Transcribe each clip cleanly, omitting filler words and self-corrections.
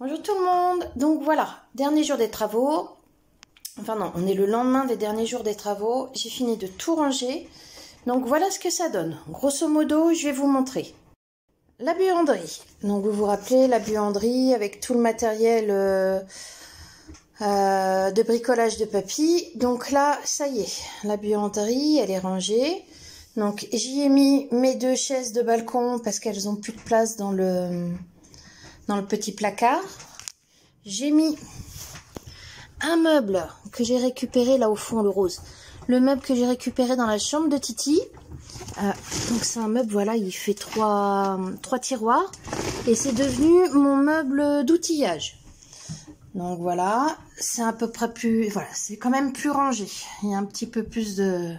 Bonjour tout le monde. Donc voilà, dernier jour des travaux. Enfin non, on est le lendemain des derniers jours des travaux. J'ai fini de tout ranger. Donc voilà ce que ça donne. Grosso modo, je vais vous montrer. La buanderie. Donc vous vous rappelez, la buanderie avec tout le matériel de bricolage de papy. Donc là, ça y est, la buanderie, elle est rangée. Donc j'y ai mis mes deux chaises de balcon parce qu'elles ont plus de place dans le petit placard. J'ai mis un meuble que j'ai récupéré là au fond, le rose. Le meuble que j'ai récupéré dans la chambre de Titi. Donc c'est un meuble, voilà, il fait trois tiroirs. Et c'est devenu mon meuble d'outillage. Donc voilà, c'est à peu près plus... Voilà, c'est quand même plus rangé. Il y a un petit peu plus de...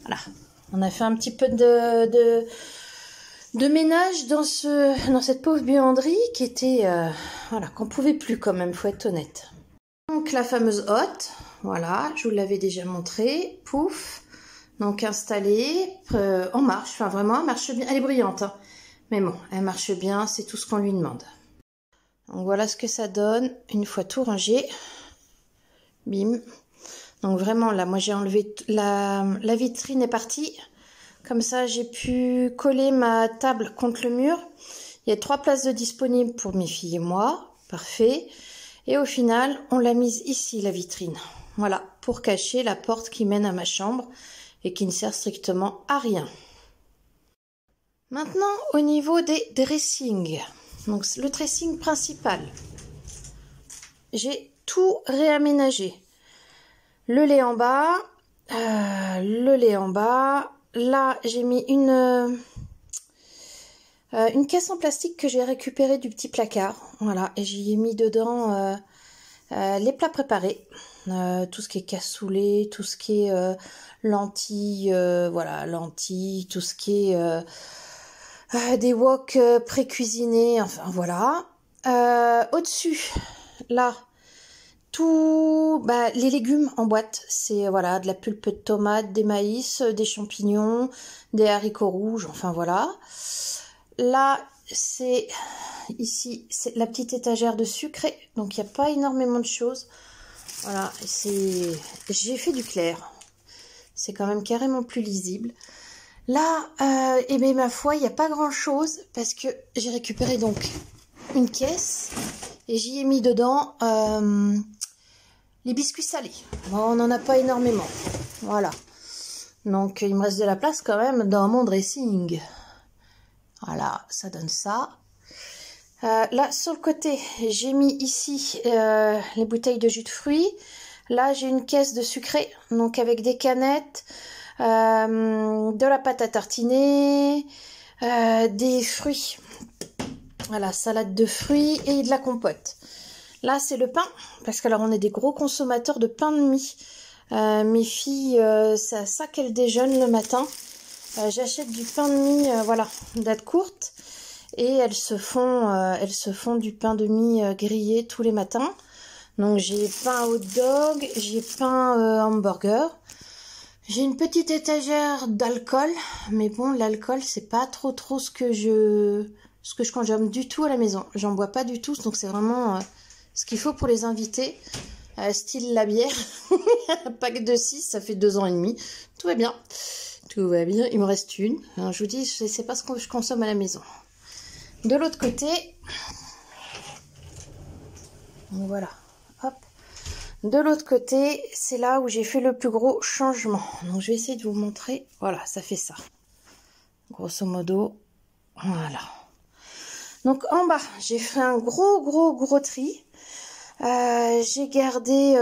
Voilà, on a fait un petit peu de ménage dans cette pauvre buanderie qui était... voilà, qu'on pouvait plus quand même, faut être honnête. Donc la fameuse hotte, voilà, je vous l'avais déjà montré, pouf, donc installée, en marche, enfin vraiment, elle marche bien, elle est bruyante, hein, mais bon, elle marche bien, c'est tout ce qu'on lui demande. Donc voilà ce que ça donne, une fois tout rangé, bim, donc vraiment là, moi j'ai enlevé, la vitrine est partie, comme ça j'ai pu coller ma table contre le mur, il y a 3 places de disponibles pour mes filles et moi, parfait. Et au final, on l'a mise ici, la vitrine. Voilà, pour cacher la porte qui mène à ma chambre et qui ne sert strictement à rien. Maintenant, au niveau des dressings. Donc, le dressing principal. J'ai tout réaménagé. Le lait en bas. Là, j'ai mis une caisse en plastique que j'ai récupérée du petit placard. Voilà, et j'y ai mis dedans... les plats préparés, tout ce qui est cassoulet, tout ce qui est lentilles, voilà, lentilles, tout ce qui est des wok pré-cuisinés, enfin voilà. Au-dessus, là, tout, les légumes en boîte, c'est voilà, de la pulpe de tomate, des maïs, des champignons, des haricots rouges, enfin voilà. Là, c'est ici, c'est la petite étagère de sucré, donc il n'y a pas énormément de choses. Voilà, j'ai fait du clair. C'est quand même carrément plus lisible. Là, eh bien, ma foi, il n'y a pas grand-chose parce que j'ai récupéré donc une caisse et j'y ai mis dedans les biscuits salés. Bon, on n'en a pas énormément. Voilà. Donc, il me reste de la place quand même dans mon dressing. Voilà, ça donne ça. Là, sur le côté, j'ai mis ici les bouteilles de jus de fruits. Là, j'ai une caisse de sucré, donc avec des canettes, de la pâte à tartiner, des fruits. Voilà, salade de fruits et de la compote. Là, c'est le pain, parce que alors on est des gros consommateurs de pain de mie. Mes filles, c'est à ça qu'elles déjeunent le matin. J'achète du pain de mie, voilà, date courte. Et elles se font du pain de mie grillé tous les matins. Donc j'ai pain hot dog, j'ai pain hamburger. J'ai une petite étagère d'alcool, mais bon, l'alcool c'est pas trop ce que je consomme du tout à la maison. J'en bois pas du tout, donc c'est vraiment ce qu'il faut pour les invités. Style la bière, un pack de 6, ça fait 2 ans et demi. Tout va bien. Tout va bien, il me reste une. Alors, je vous dis, je sais pas ce que je consomme à la maison. De l'autre côté, voilà, hop. De l'autre côté, c'est là où j'ai fait le plus gros changement. Donc, je vais essayer de vous montrer. Voilà, ça fait ça. Grosso modo, voilà. Donc, en bas, j'ai fait un gros tri. J'ai gardé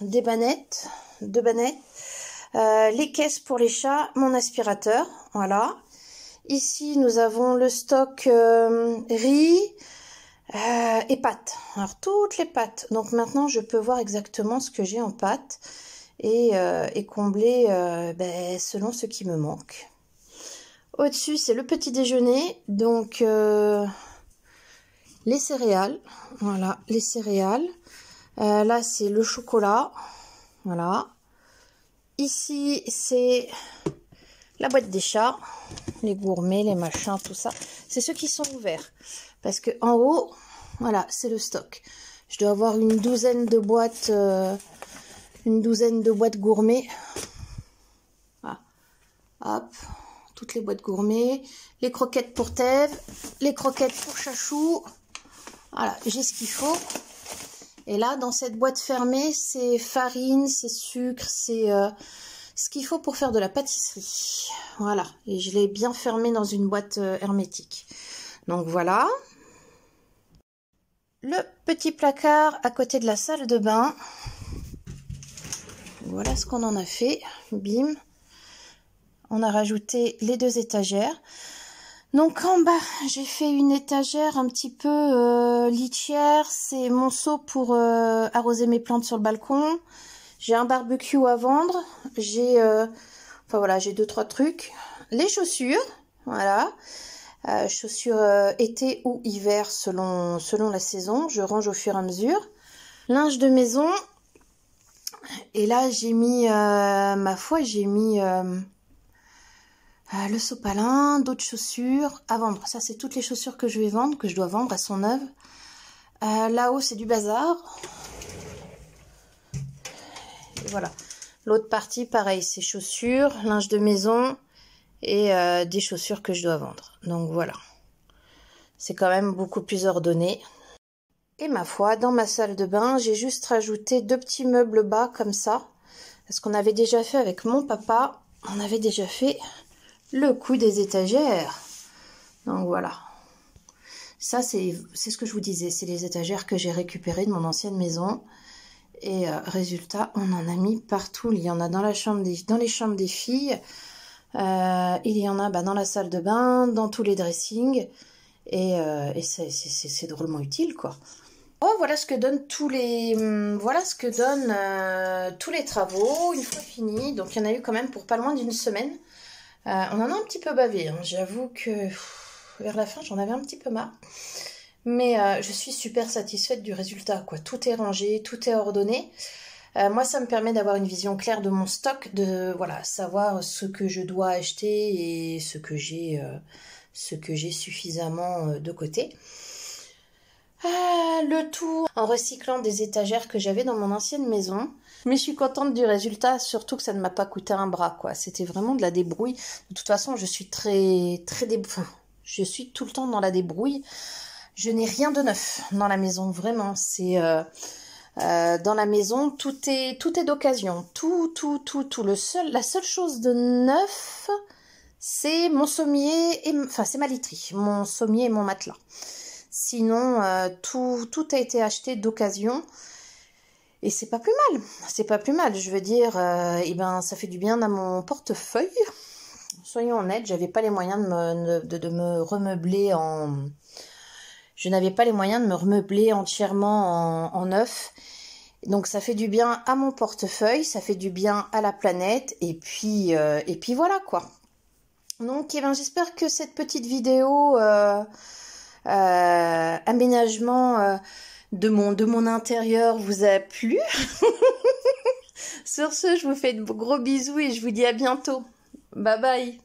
des bannettes, 2 bannettes. Les caisses pour les chats, mon aspirateur, voilà. Ici, nous avons le stock riz et pâtes. Alors, toutes les pâtes. Donc, maintenant, je peux voir exactement ce que j'ai en pâtes et combler selon ce qui me manque. Au-dessus, c'est le petit déjeuner. Donc, les céréales. Voilà, les céréales. Là, c'est le chocolat. Voilà. Ici, c'est la boîte des chats, les gourmets, les machins, tout ça. C'est ceux qui sont ouverts. Parce que en haut, voilà, c'est le stock. Je dois avoir une douzaine de boîtes gourmets. Voilà. Hop, toutes les boîtes gourmets. Les croquettes pour Thèves, les croquettes pour Chachou. Voilà, j'ai ce qu'il faut. Et là, dans cette boîte fermée, c'est farine, c'est sucre, c'est ce qu'il faut pour faire de la pâtisserie. Voilà, et je l'ai bien fermé dans une boîte hermétique. Donc voilà. Le petit placard à côté de la salle de bain. Voilà ce qu'on en a fait. Bim. On a rajouté les 2 étagères. Donc en bas, j'ai fait une étagère un petit peu litière. C'est mon seau pour arroser mes plantes sur le balcon. J'ai un barbecue à vendre. J'ai enfin voilà, j'ai 2-3 trucs. Les chaussures, voilà. Chaussures été ou hiver selon la saison. Je range au fur et à mesure. Linge de maison. Et là, j'ai mis, ma foi, j'ai mis le sopalin, d'autres chaussures à vendre. Ça, c'est toutes les chaussures que je vais vendre, que je dois vendre. Elles sont neuves. Là-haut, c'est du bazar. Et voilà. L'autre partie, pareil, c'est chaussures, linge de maison et des chaussures que je dois vendre. Donc voilà. C'est quand même beaucoup plus ordonné. Et ma foi, dans ma salle de bain, j'ai juste rajouté 2 petits meubles bas comme ça. Parce qu'on avait déjà fait avec mon papa. On avait déjà fait le coup des étagères. Donc voilà. Ça, c'est ce que je vous disais. C'est les étagères que j'ai récupérées de mon ancienne maison. Et résultat, on en a mis partout. Il y en a dans les chambres des filles. Il y en a dans la salle de bain, dans tous les dressings. Et c'est drôlement utile, quoi. Oh, voilà ce que donnent tous les travaux une fois finis. Donc il y en a eu quand même pour pas loin d'une semaine. On en a un petit peu bavé, hein. J'avoue que vers la fin j'en avais un petit peu marre. Mais je suis super satisfaite du résultat, quoi. Tout est rangé, tout est ordonné. Moi, ça me permet d'avoir une vision claire de mon stock, de voilà, savoir ce que je dois acheter et ce que j'ai suffisamment de côté. Le tout en recyclant des étagères que j'avais dans mon ancienne maison. Mais je suis contente du résultat, surtout que ça ne m'a pas coûté un bras, quoi. C'était vraiment de la débrouille. De toute façon, je suis je suis tout le temps dans la débrouille. Je n'ai rien de neuf dans la maison, vraiment. C'est dans la maison, tout est d'occasion. Tout. La seule chose de neuf, c'est mon sommier c'est ma literie, mon sommier et mon matelas. Sinon, tout a été acheté d'occasion. Et c'est pas plus mal. C'est pas plus mal. Je veux dire, ça fait du bien à mon portefeuille. Soyons honnêtes, j'avais pas les moyens de me remeubler en... Je n'avais pas les moyens de me remeubler entièrement en neuf. Donc ça fait du bien à mon portefeuille, ça fait du bien à la planète. Et puis voilà, quoi. Donc, j'espère que cette petite vidéo... aménagement de mon intérieur vous a plu. Sur ce, je vous fais de gros bisous et je vous dis à bientôt. Bye bye.